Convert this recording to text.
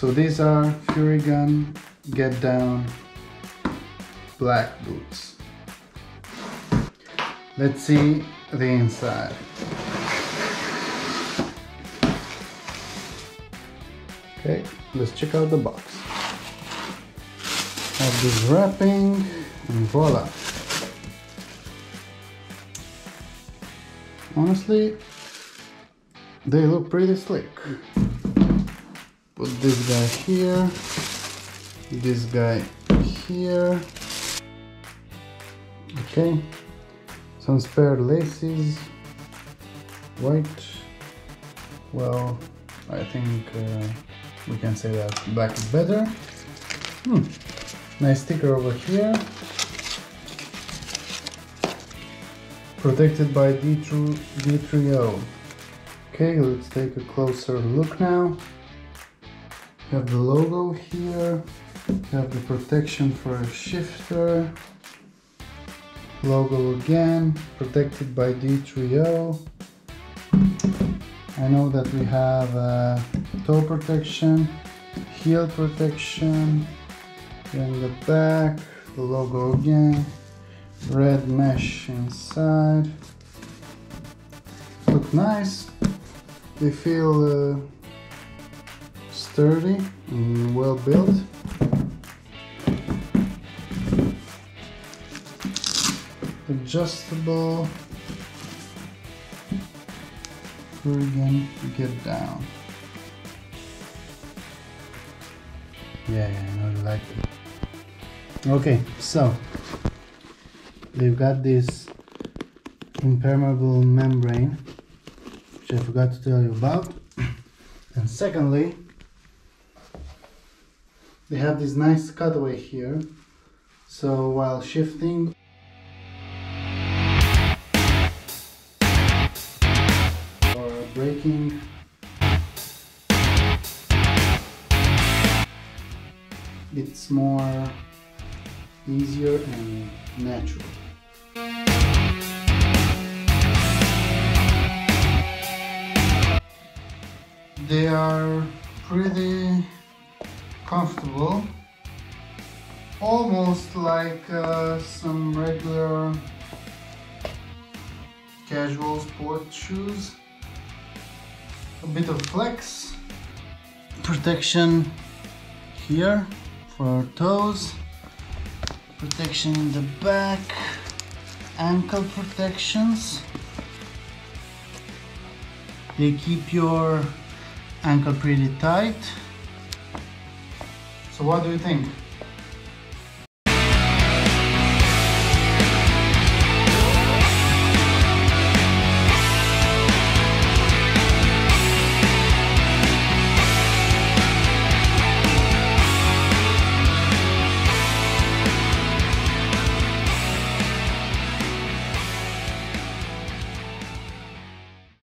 So these are Furygan Get Down black boots. Let's see the inside. Okay, let's check out the box. Have this wrapping and voila. Honestly, they look pretty slick. Put this guy here, this guy here. Okay, some spare laces, white. Well, I think we can say that black is better. Nice sticker over here. Protected by D3O. Okay, let's take a closer look now. You have the logo here. You have the protection for a shifter. Logo again, protected by D3O. I know that we have toe protection, heel protection, in the back, the logo again, red mesh inside. Look nice. They feel sturdy and well built. Adjustable. Furygan Get Down. Yeah, I know you like it. Okay, so they've got this impermeable membrane, which I forgot to tell you about. And secondly, they have this nice cutaway here, so while shifting or braking, it's more easier and natural. They are pretty comfortable, almost like some regular casual sport shoes. A bit of flex, protection here for our toes, protection in the back, ankle protections. They keep your ankle pretty tight. So what do you think?